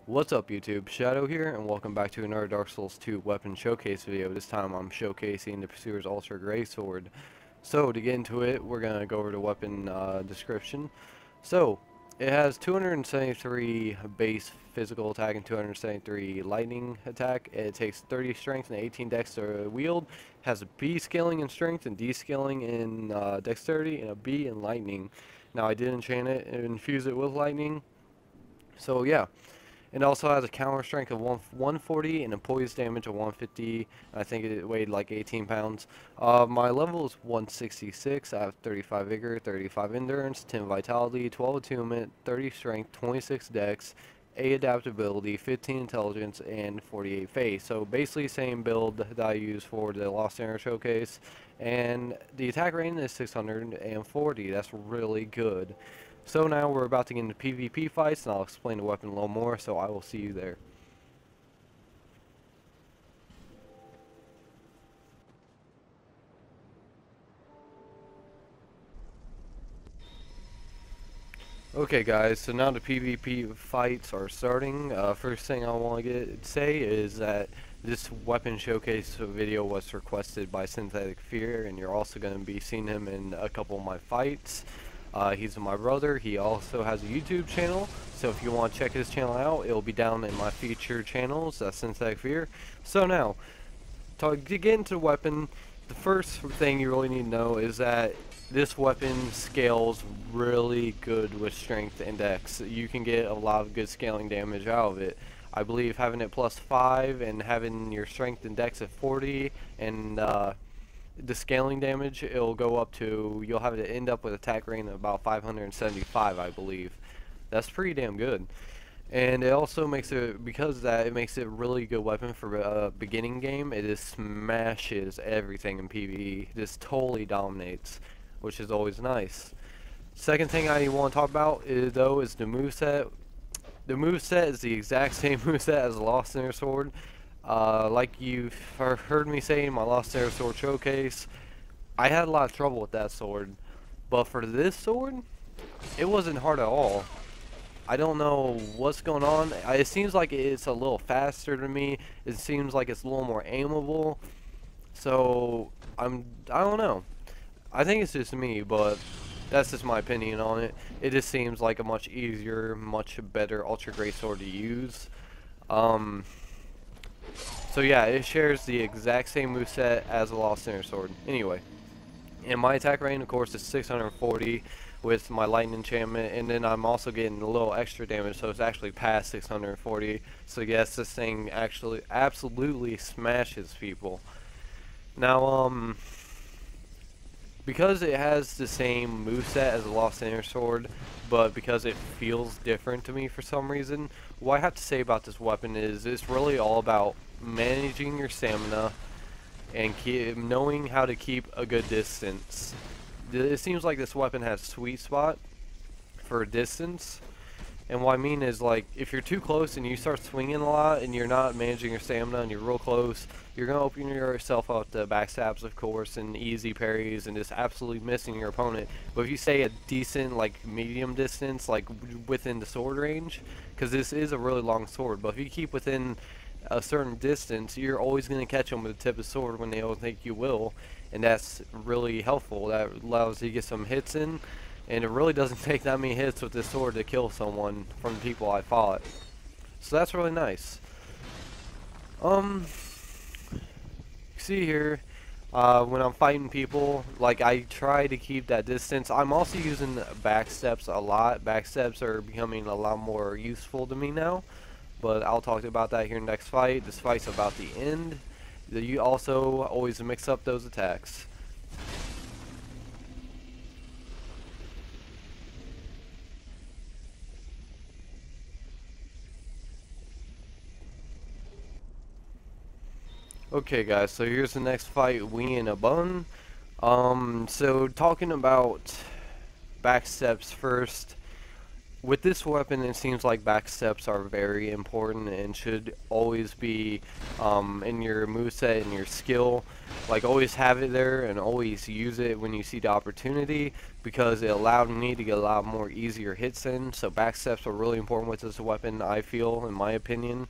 What's up YouTube, Shadow here, and welcome back to another Dark Souls 2 weapon showcase video. This time I'm showcasing the Pursuer's Ultra Greatsword. So to get into it, we're going to go over the weapon description. So, it has 273 base physical attack and 273 lightning attack. It takes 30 strength and 18 dex to wield. It has a B scaling in strength and D scaling in dexterity and a B in lightning. Now I did enchant it and infuse it with lightning. So yeah. It also has a counter strength of 140 and a poise damage of 150. I think it weighed like 18 pounds. My level is 166. I have 35 vigor, 35 endurance, 10 vitality, 12 attunement, 30 strength, 26 dex, 8 adaptability, 15 intelligence, and 48 faith. So basically same build that I use for the Lost Center showcase. And the attack rating is 640. That's really good. So now we're about to get into PvP fights, and I'll explain the weapon a little more, so I will see you there. Okay guys, so now the PvP fights are starting. First thing I want to say is that this weapon showcase video was requested by Synthetic Fear, and you're also going to be seeing him in a couple of my fights. He's my brother. He also has a YouTube channel, so if you want to check his channel out, it'll be down in my featured channels. That's Synthetic Fear. So now, to get into the weapon, the first thing you really need to know is that this weapon scales really good with strength and dex. You can get a lot of good scaling damage out of it. I believe having it +5 and having your strength and dex at 40 and the scaling damage, it'll go up to, you'll have it end up with attack rating of about 575, I believe. That's pretty damn good. And it also makes it, because of that, it makes it a really good weapon for a beginning game. It just smashes everything in PvE. It just totally dominates, which is always nice. Second thing I want to talk about is the moveset. The moveset is the exact same moveset as the Lost Center Sword. Like you've heard me say in my Lost Center Sword showcase, I had a lot of trouble with that sword, but for this sword, it wasn't hard at all. I don't know what's going on. It seems like it's a little faster to me. It seems like it's a little more aimable. So I don't know. I think it's just me, but that's just my opinion on it. It just seems like a much easier, much better Ultra Greatsword to use. So yeah, it shares the exact same moveset as the Lost Center Sword. Anyway, and my attack rating, of course, is 640 with my lightning enchantment, and then I'm also getting a little extra damage, so it's actually past 640. So yes, this thing actually absolutely smashes people. Now, because it has the same moveset as the Lost Center Sword, but because it feels different to me for some reason, what I have to say about this weapon is it's really all about managing your stamina and knowing how to keep a good distance. It seems like this weapon has sweet spot for distance, and what I mean is, like, if you're too close and you start swinging a lot and you're not managing your stamina and you're real close, you're going to open yourself up to backstabs, of course, and easy parries and just absolutely missing your opponent. But if you stay a decent, like, medium distance, like within the sword range, because this is a really long sword, but if you keep within a certain distance, you're always going to catch them with the tip of the sword when they don't think you will, and that's really helpful. That allows you to get some hits in, and it really doesn't take that many hits with this sword to kill someone from the people I fought. So that's really nice. See here, when I'm fighting people, like, I try to keep that distance. I'm also using backsteps a lot. Backsteps are becoming a lot more useful to me now, but I'll talk about that here in the next fight. This fight's about the end. You also always mix up those attacks. Okay guys, so here's the next fight, we in a bun. So talking about backsteps first, with this weapon, it seems like backsteps are very important and should always be in your moveset and your skill. Like, always have it there and always use it when you see the opportunity, because it allowed me to get a lot more easier hits in. So backsteps are really important with this weapon, I feel, in my opinion.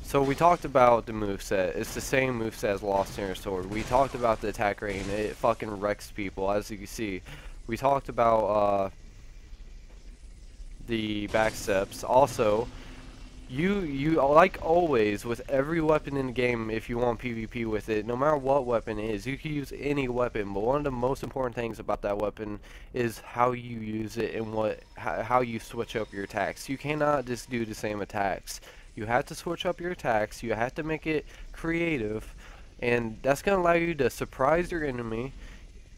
So we talked about the moveset. It's the same moveset as Lost Inner Sword. We talked about the attack rate. It fucking wrecks people, as you can see. We talked about the backsteps. Also, you like always with every weapon in the game, if you want PvP with it, no matter what weapon it is, you can use any weapon. But one of the most important things about that weapon is how you use it and how you switch up your attacks. You cannot just do the same attacks. You have to switch up your attacks. You have to make it creative, and that's gonna allow you to surprise your enemy.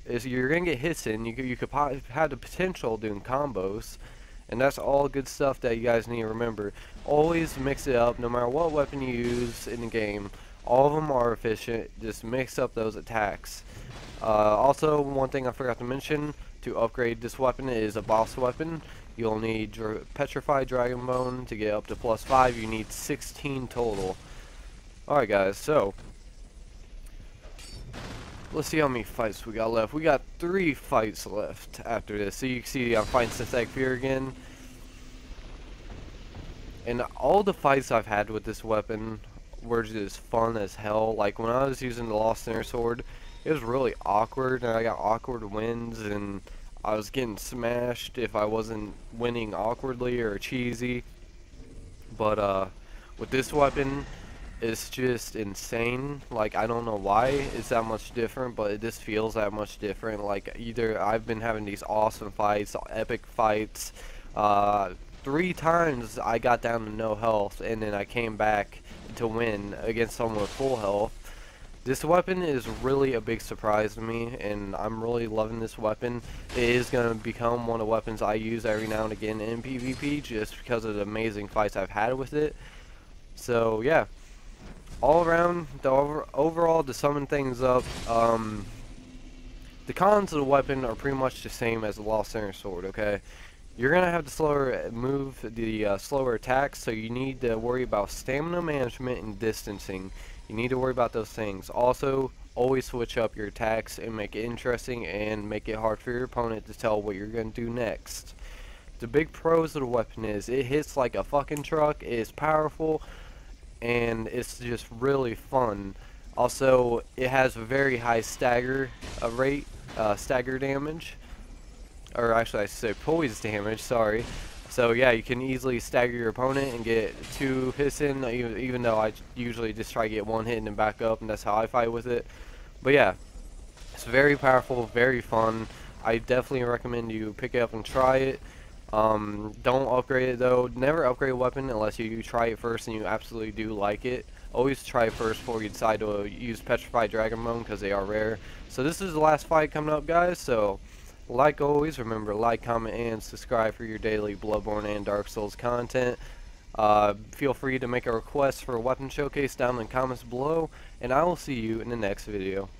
Is you're gonna get hits in. You could have the potential of doing combos, and that's all good stuff that you guys need to remember. Always mix it up, no matter what weapon you use in the game. All of them are efficient. Just mix up those attacks. Also, one thing I forgot to mention, to upgrade this weapon is a boss weapon. You'll need Petrified Dragon Bone to get up to +5. You need 16 total. Alright guys, so let's see how many fights we got left. We got 3 fights left after this. So you can see I'm fighting Synthetic Fear again. And all the fights I've had with this weapon were just fun as hell. Like when I was using the Lost Inner Sword, it was really awkward, and I got awkward wins, and I was getting smashed if I wasn't winning awkwardly or cheesy. But with this weapon, it's just insane. Like, I don't know why it's that much different, but it just feels that much different. Like, either I've been having these awesome fights, epic fights. 3 times I got down to no health, and then I came back to win against someone with full health. This weapon is really a big surprise to me, and I'm really loving this weapon. It is going to become one of the weapons I use every now and again in PvP, just because of the amazing fights I've had with it. So yeah, all around, overall, to summon things up, the cons of the weapon are pretty much the same as the Lost Inner Sword, okay? You're going to have the slower move, the slower attacks, so you need to worry about stamina management and distancing. You need to worry about those things. Also, always switch up your attacks and make it interesting and make it hard for your opponent to tell what you're going to do next. The big pros of the weapon is it hits like a fucking truck, it's powerful, and it's just really fun. Also, it has a very high stagger rate, stagger damage. Or actually I should say poise damage, sorry. So yeah, you can easily stagger your opponent and get 2 hits in, even though I usually just try to get 1 hit and then back up, and that's how I fight with it. But yeah, it's very powerful, very fun. I definitely recommend you pick it up and try it. Don't upgrade it though. Never upgrade a weapon unless you try it first and you absolutely do like it. Always try it first before you decide to use Petrified Dragon Bone, because they are rare. So this is the last fight coming up, guys, so like always, remember, like, comment, and subscribe for your daily Bloodborne and Dark Souls content. Feel free to make a request for a weapon showcase down in the comments below, and I will see you in the next video.